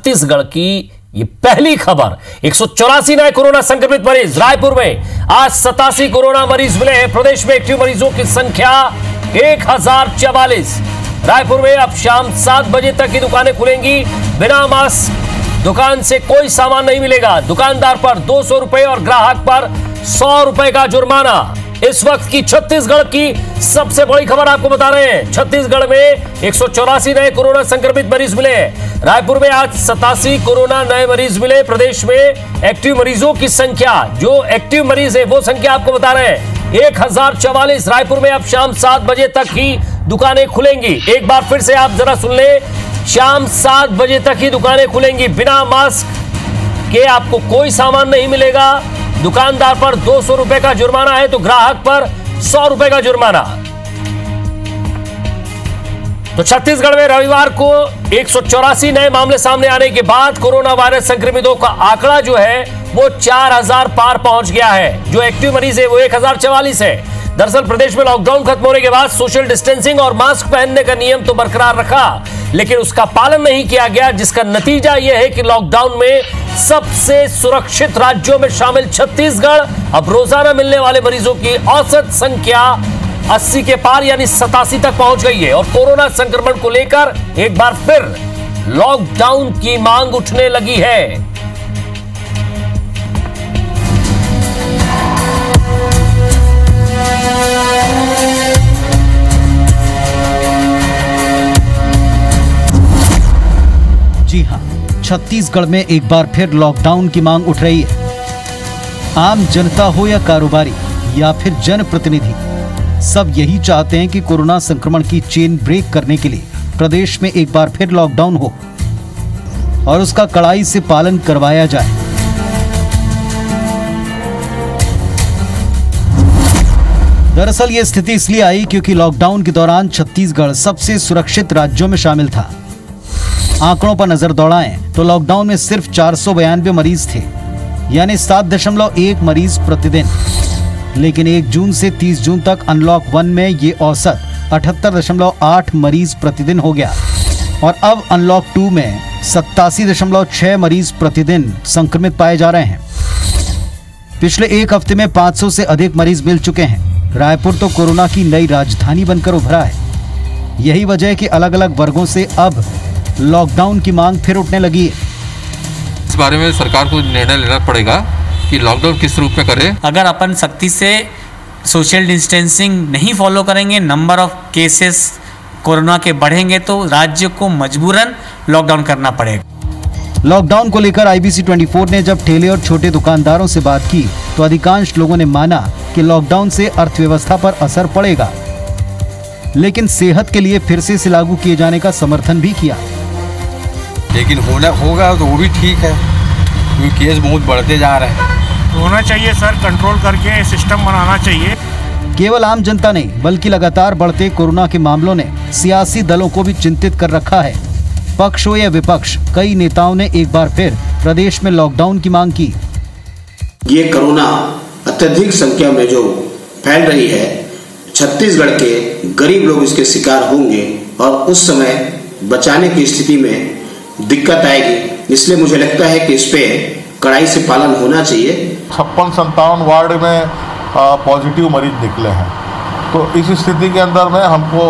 छत्तीसगढ़ की ये पहली खबर। 184 नए कोरोना संक्रमित मरीज। रायपुर में आज 87 कोरोना मरीज मिले हैं। प्रदेश में एक्टिव मरीजों की संख्या 1044। रायपुर में अब शाम 7 बजे तक ही दुकानें खुलेंगी। बिना मास्क दुकान से कोई सामान नहीं मिलेगा। दुकानदार पर 200 रुपए और ग्राहक पर 100 रुपए का जुर्माना। इस वक्त की छत्तीसगढ़ की सबसे बड़ी खबर आपको बता रहे हैं। छत्तीसगढ़ में 184 नए कोरोना संक्रमित मरीज मिले हैं। रायपुर में आज 87 कोरोना नए मरीज मिले। प्रदेश में एक्टिव मरीजों की संख्या, जो एक्टिव मरीज है वो संख्या आपको बता रहे हैं 1044। रायपुर में अब शाम 7 बजे तक ही दुकानें खुलेंगी। एक बार फिर से आप जरा सुन ले, शाम 7 बजे तक ही दुकानें खुलेंगी। बिना मास्क के आपको कोई सामान नहीं मिलेगा। दुकानदार पर 200 रुपए का जुर्माना है तो ग्राहक पर 100 रुपए का जुर्माना। तो छत्तीसगढ़ में रविवार को 184 नए मामले सामने आने के बाद कोरोना वायरस संक्रमितों का आंकड़ा जो है वो 4000 पार पहुंच गया है। जो एक्टिव मरीज है वो 1044 है। दरअसल प्रदेश में लॉकडाउन खत्म होने के बाद सोशल डिस्टेंसिंग और मास्क पहनने का नियम तो बरकरार रखा, लेकिन उसका पालन नहीं किया गया, जिसका नतीजा यह है कि लॉकडाउन में सबसे सुरक्षित राज्यों में शामिल छत्तीसगढ़ अब रोजाना मिलने वाले मरीजों की औसत संख्या 80 के पार यानी 87 तक पहुंच गई है। और कोरोना संक्रमण को लेकर एक बार फिर लॉकडाउन की मांग उठने लगी है। जी हां, छत्तीसगढ़ में एक बार फिर लॉकडाउन की मांग उठ रही है। आम जनता हो या कारोबारी या फिर जनप्रतिनिधि, सब यही चाहते हैं कि कोरोना संक्रमण की चेन ब्रेक करने के लिए प्रदेश में एक बार फिर लॉकडाउन हो और उसका कड़ाई से पालन करवाया जाए। दरअसल ये स्थिति इसलिए आई क्योंकि लॉकडाउन के दौरान छत्तीसगढ़ सबसे सुरक्षित राज्यों में शामिल था। आंकड़ों पर नजर दौड़ाएं तो लॉकडाउन में सिर्फ 492 मरीज थे, यानी 7.1 मरीज प्रतिदिन। लेकिन 1 जून से 30 जून तक अनलॉक 1 में ये औसत 78.8 मरीज प्रतिदिन हो गया और अब अनलॉक 2 में 87.6 मरीज प्रतिदिन संक्रमित पाए जा रहे हैं। पिछले एक हफ्ते में 500 से अधिक मरीज मिल चुके हैं। रायपुर तो कोरोना की नई राजधानी बनकर उभरा है। यही वजह है कि अलग अलग वर्गों से अब लॉकडाउन की मांग फिर उठने लगी है। इस बारे में सरकार को निर्णय लेना पड़ेगा कि लॉकडाउन किस रूप में करें। अगर अपन सख्ती से सोशल डिस्टेंसिंग नहीं फॉलो करेंगे, नंबर ऑफ केसेस कोरोना के बढ़ेंगे तो राज्य को मजबूरन लॉकडाउन करना पड़ेगा। लॉकडाउन को लेकर IBC 24 ने जब ठेले और छोटे दुकानदारों से बात की तो अधिकांश लोगों ने माना कि लॉकडाउन से अर्थव्यवस्था पर असर पड़ेगा, लेकिन सेहत के लिए फिर से इसे लागू किए जाने का समर्थन भी किया। लेकिन होगा तो वो भी ठीक है, क्योंकि केस बहुत बढ़ते जा रहे हैं। होना चाहिए सर, कंट्रोल करके सिस्टम बनाना चाहिए। केवल आम जनता नहीं बल्कि लगातार बढ़ते कोरोना के मामलों ने सियासी दलों को भी चिंतित कर रखा है। पक्ष हो या विपक्ष, कई नेताओं ने एक बार फिर प्रदेश में लॉकडाउन की मांग की। ये कोरोना अत्यधिक संख्या में जो फैल रही है, छत्तीसगढ़ के गरीब लोग इसके शिकार होंगे और उस समय बचाने की स्थिति में दिक्कत आएगी। इसलिए मुझे लगता है कि इस पे कड़ाई से पालन होना चाहिए। 56-57 वार्ड में पॉजिटिव मरीज निकले हैं, तो इस स्थिति के अंदर में हमको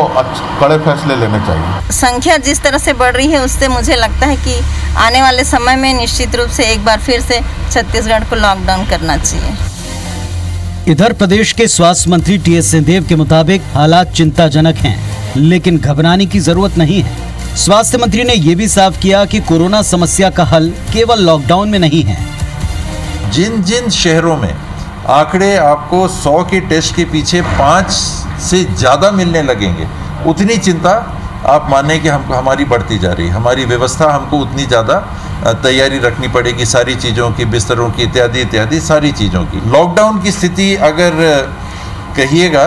कड़े फैसले लेने चाहिए। संख्या जिस तरह से बढ़ रही है उससे मुझे लगता है कि आने वाले समय में निश्चित रूप से एक बार फिर से छत्तीसगढ़ को लॉकडाउन करना चाहिए। इधर प्रदेश के स्वास्थ्य मंत्री TS सिंहदेव के मुताबिक हालात चिंताजनक हैं, लेकिन घबराने की जरूरत नहीं है। स्वास्थ्य मंत्री ने यह भी साफ किया कि कोरोना समस्या का हल केवल लॉकडाउन में नहीं है। जिन जिन शहरों में आंकड़े आपको 100 के टेस्ट के पीछे 5 से ज़्यादा मिलने लगेंगे, उतनी चिंता आप माने कि हमको हमारी बढ़ती जा रही है। हमारी व्यवस्था हमको उतनी ज़्यादा तैयारी रखनी पड़ेगी, सारी चीज़ों की, बिस्तरों की, इत्यादि इत्यादि सारी चीज़ों की। लॉकडाउन की स्थिति अगर कहिएगा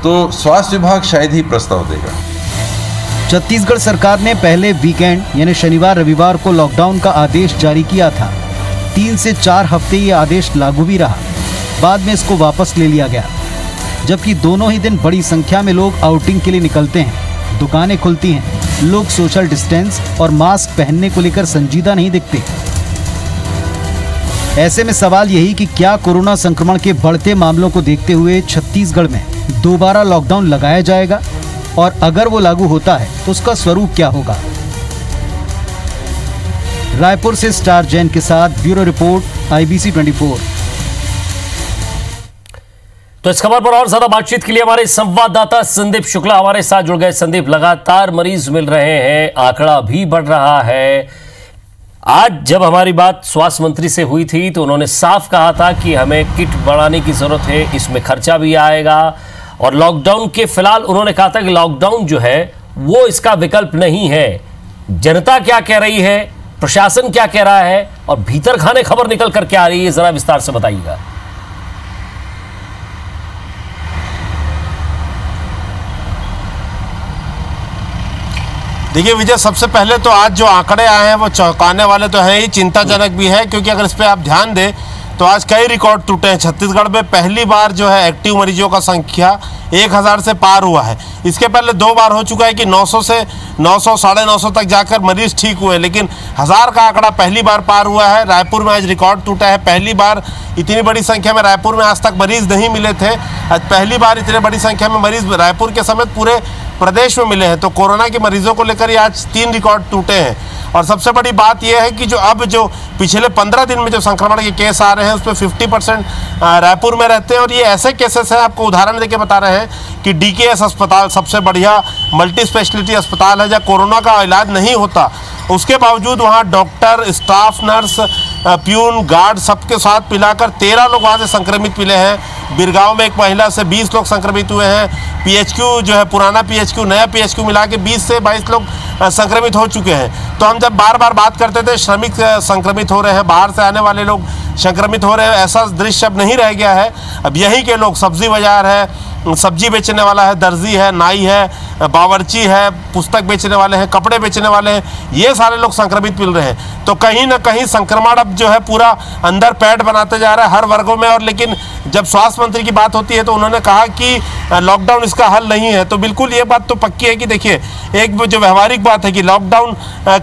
तो स्वास्थ्य विभाग शायद ही प्रस्ताव देगा। छत्तीसगढ़ सरकार ने पहले वीकेंड यानी शनिवार रविवार को लॉकडाउन का आदेश जारी किया था। 3 से 4 हफ्ते ये आदेश लागू भी रहा, बाद में इसको वापस ले लिया गया। जबकि दोनों ही दिन बड़ी संख्या में लोग आउटिंग के लिए निकलते हैं, दुकानें खुलती हैं, लोग सोशल डिस्टेंस और मास्क पहनने को लेकर संजीदा नहीं दिखते। ऐसे में सवाल यही कि क्या कोरोना संक्रमण के बढ़ते मामलों को देखते हुए छत्तीसगढ़ में दोबारा लॉकडाउन लगाया जाएगा, और अगर वो लागू होता है तो उसका स्वरूप क्या होगा। रायपुर से स्टार जैन के साथ ब्यूरो रिपोर्ट, IBC 24। तो इस खबर पर और ज्यादा बातचीत के लिए हमारे संवाददाता संदीप शुक्ला हमारे साथ जुड़ गए। संदीप, लगातार मरीज मिल रहे हैं, आंकड़ा भी बढ़ रहा है। आज जब हमारी बात स्वास्थ्य मंत्री से हुई थी तो उन्होंने साफ कहा था कि हमें किट बढ़ाने की जरूरत है, इसमें खर्चा भी आएगा, और लॉकडाउन के फिलहाल उन्होंने कहा था कि लॉकडाउन जो है वो इसका विकल्प नहीं है। जनता क्या कह रही है, प्रशासन क्या कह रहा है, और भीतर खाने खबर निकल कर क्या आ रही है, जरा विस्तार से बताइएगा। देखिए विजय, सबसे पहले तो आज जो आंकड़े आए हैं वो चौंकाने वाले तो हैं ही, चिंताजनक भी है, क्योंकि अगर इस पे आप ध्यान दें तो आज कई रिकॉर्ड टूटे हैं। छत्तीसगढ़ में पहली बार जो है एक्टिव मरीजों का संख्या 1000 से पार हुआ है। इसके पहले 2 बार हो चुका है कि 900 से 900 साढ़े 900 तक जाकर मरीज ठीक हुए, लेकिन 1000 का आंकड़ा पहली बार पार हुआ है। रायपुर में आज रिकॉर्ड टूटा है, पहली बार इतनी बड़ी संख्या में रायपुर में आज तक मरीज नहीं मिले थे। आज पहली बार इतने बड़ी संख्या में मरीज रायपुर के समेत पूरे प्रदेश में मिले हैं। तो कोरोना के मरीजों को लेकर ये आज 3 रिकॉर्ड टूटे हैं। और सबसे बड़ी बात यह है कि जो पिछले 15 दिन में जो संक्रमण के केस आ रहे हैं उसमें 50% रायपुर में रहते हैं। और ये ऐसे केसेस हैं, आपको उदाहरण देके बता रहे हैं कि DKS अस्पताल सबसे बढ़िया मल्टी स्पेशलिटी अस्पताल है, जहाँ कोरोना का इलाज नहीं होता, उसके बावजूद वहाँ doctor, staff, nurse, peon, guard सबके साथ मिलाकर 13 लोग वहाँ से संक्रमित मिले हैं। बिरगांव में एक महिला से 20 लोग संक्रमित हुए हैं। PHQ जो है पुराना PHQ, नया PHQ मिला के 20 से 22 लोग संक्रमित हो चुके हैं। तो हम जब बार बार बात करते थे श्रमिक संक्रमित हो रहे हैं, बाहर से आने वाले लोग संक्रमित हो रहे हैं, ऐसा दृश्य अब नहीं रह गया है। अब यहीं के लोग, सब्जी बाजार है, सब्जी बेचने वाला है, दर्जी है, नाई है, बावर्ची है, पुस्तक बेचने वाले हैं, कपड़े बेचने वाले हैं, ये सारे लोग संक्रमित मिल रहे हैं। तो कहीं ना कहीं संक्रमण अब जो है पूरा अंदर पैठ बनाते जा रहा है हर वर्गों में। और लेकिन जब स्वास्थ्य मंत्री की बात होती है तो उन्होंने कहा कि लॉकडाउन इसका हल नहीं है। तो बिल्कुल ये बात तो पक्की है कि देखिए, एक जो व्यवहारिक बात है कि लॉकडाउन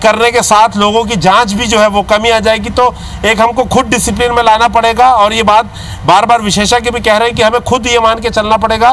करने के साथ लोगों की जांच भी जो है वो कमी आ जाएगी। तो एक हमको खुद डिसिप्लिन में लाना पड़ेगा। और ये बात बार बार विशेषज्ञ भी कह रहे हैं कि हमें खुद ये मान के चलना पड़ेगा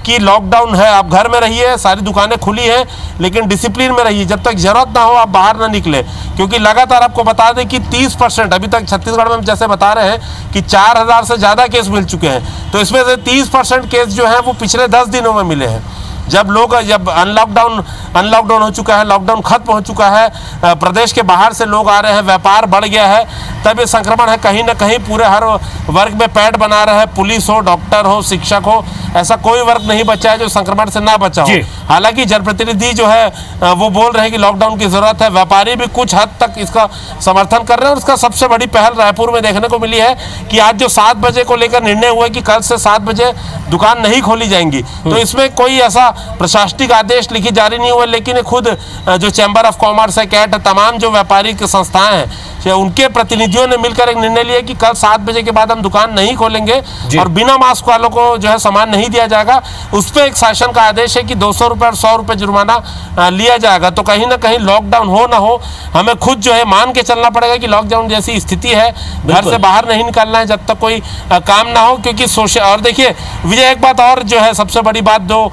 कि लॉकडाउन है, आप घर में रहिए, सारी दुकानें खुली हैं, लेकिन डिसिप्लिन में रहिए। जब तक जरूरत ना हो आप बाहर ना निकले, क्योंकि लगातार आपको बता दें कि 30% अभी तक छत्तीसगढ़ में जैसे बता रहे हैं कि 4000 से ज़्यादा केस मिल चुके हैं। तो इसमें से 30% केस जो है वो पिछले 10 दिनों में मिले हैं। जब अनलॉकडाउन हो चुका है, लॉकडाउन खत्म हो चुका है, प्रदेश के बाहर से लोग आ रहे हैं, व्यापार बढ़ गया है, तब ये संक्रमण है कहीं ना कहीं पूरे हर वर्ग में पैठ बना रहा है। पुलिस हो, डॉक्टर हो, शिक्षक हो, ऐसा कोई वर्ग नहीं बचा है जो संक्रमण से ना बचा हो। हालांकि जनप्रतिनिधि जो है वो बोल रहे हैं कि लॉकडाउन की जरूरत है, व्यापारी भी कुछ हद तक इसका समर्थन कर रहे हैं। और इसका सबसे बड़ी पहल रायपुर में देखने को मिली है कि आज जो 7 बजे को लेकर निर्णय हुआ कि कल से 7 बजे दुकान नहीं खोली जाएंगी। तो इसमें कोई ऐसा प्रशासनिक आदेश लिखी जारी नहीं हुआ, लेकिन खुद जो चैम्बर ऑफ कॉमर्स है, कैट, तमाम जो व्यापारिक संस्थाएं हैं, उनके प्रतिनिधियों ने मिलकर एक निर्णय लिया कि कल 7 बजे के बाद हम दुकान नहीं खोलेंगे और बिना मास्क वालों को जो है सामान नहीं दिया जाएगा। उस पर एक शासन का आदेश है कि 200 रुपये और 100 रुपये जुर्माना लिया जाएगा। तो कहीं ना कहीं लॉकडाउन हो ना हो, हमें खुद जो है मान के चलना पड़ेगा कि लॉकडाउन जैसी स्थिति है, घर से बाहर नहीं निकलना है जब तक कोई काम ना हो, क्योंकि सोशल। और देखिए विजय, एक बात और जो है सबसे बड़ी बात जो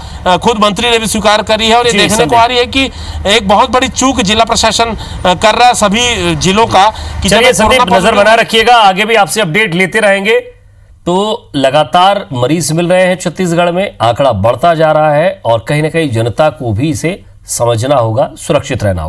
खुद मंत्री ने भी स्वीकार करी है और ये देखने को आ रही है कि एक बहुत बड़ी चूक जिला प्रशासन कर रहा है सभी जिलों का। चलिए संदीप, नजर बना रखिएगा, आगे भी आपसे अपडेट लेते रहेंगे। तो लगातार मरीज मिल रहे हैं छत्तीसगढ़ में, आंकड़ा बढ़ता जा रहा है और कहीं ना कहीं जनता को भी इसे समझना होगा, सुरक्षित रहना होगा।